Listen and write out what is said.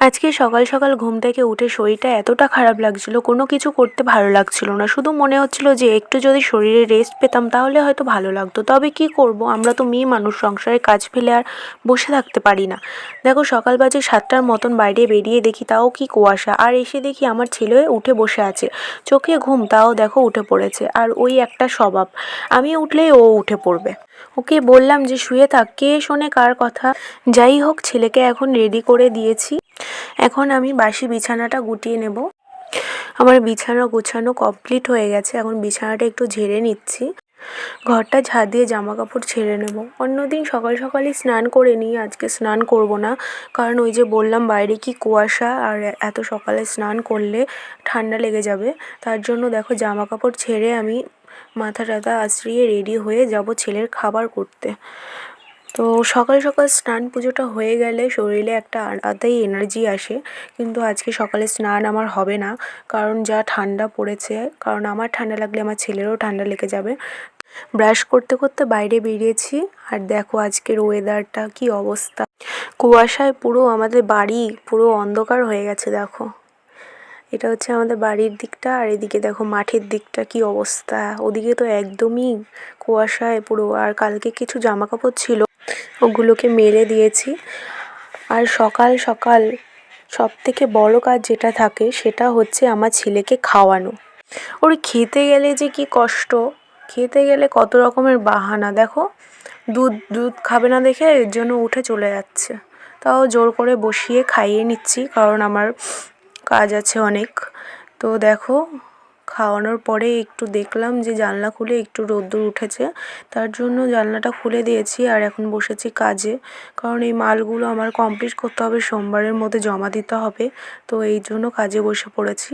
আজকে সকাল সকাল ঘুম থেকে উঠে শরীরটা এতটা খারাপ লাগছিল, কোনো কিছু করতে ভালো লাগছিল না। শুধু মনে হচ্ছিল যে একটু যদি শরীরে রেস্ট পেতাম তাহলে হয়তো ভালো লাগতো। তবে কি করব, আমরা তো মেয়ে মানুষ, সংসারের কাজ ফেলে আর বসে থাকতে পারি না। দেখো সকাল বাজে 7টার মতন, বাইরে বেরিয়ে দেখি তাও কি কুয়াশা, আর এসে দেখি আমার ছেলে উঠে বসে আছে। চোখে ঘুম, তাও দেখো উঠে পড়েছে। আর ওই একটা স্বভাব, আমি উঠলেই ও উঠে পড়বে। ওকে বললাম যে শুয়ে থাক, কে শোনে কার কথা। যাই হোক, ছেলেকে এখন রেডি করে দিয়েছি। এখন আমি বাসি বিছানাটা গুটিয়ে নেব। আমার বিছানা গোছানো কমপ্লিট হয়ে গেছে। এখন বিছানাটা একটু ঝেড়ে নিচ্ছি, ঘরটা ঝাড় দিয়ে জামা কাপড় ছেড়ে নেব। অন্যদিন সকাল সকালই স্নান করে নিই, আজকে স্নান করব না। কারণ ওই যে বললাম বাইরে কি কুয়াশা, আর এত সকালে স্নান করলে ঠান্ডা লেগে যাবে। তার জন্য দেখো জামা কাপড় ছেড়ে আমি মাথা টাথা আঁচড়িয়ে রেডি হয়ে যাব ছেলের খাবার করতে। তো সকাল সকাল স্নান পুজোটা হয়ে গেলে শরীরে একটা আলাদাই এনার্জি আসে। কিন্তু আজকে সকালে স্নান আমার হবে না, কারণ যা ঠান্ডা পড়েছে। কারণ আমার ঠান্ডা লাগলে আমার ছেলেরও ঠান্ডা লেগে যাবে। ব্রাশ করতে করতে বাইরে বেরিয়েছি, আর দেখো আজকের ওয়েদারটা কি অবস্থা। কুয়াশায় পুরো আমাদের বাড়ি পুরো অন্ধকার হয়ে গেছে। দেখো এটা হচ্ছে আমাদের বাড়ির দিকটা, আর এদিকে দেখো মাঠের দিকটা কি অবস্থা। ওদিকে তো একদমই কুয়াশায় পুরো। আর কালকে কিছু জামা কাপড় ছিল, ওগুলোকে মেলে দিয়েছি। আর সকাল সকাল সবথেকে বড় কাজ যেটা থাকে সেটা হচ্ছে আমার ছেলেকে খাওয়ানো। ওর খেতে গেলে যে কি কষ্ট, খেতে গেলে কত রকমের বাহানা। দেখো দুধ দুধ খাবে না দেখে এর জন্য উঠে চলে যাচ্ছে। তাও জোর করে বসিয়ে খাইয়ে নিচ্ছি, কারণ আমার কাজ আছে অনেক। তো দেখো খাওয়ানোর পরে একটু দেখলাম যে জানলা খুলে একটু রোদ্দুর উঠেছে, তার জন্য জানলাটা খুলে দিয়েছি। আর এখন বসেছি কাজে, কারণ এই মালগুলো আমার কমপ্লিট করতে হবে, সোমবারের মধ্যে জমা দিতে হবে। তো এই জন্য কাজে বসে পড়েছি।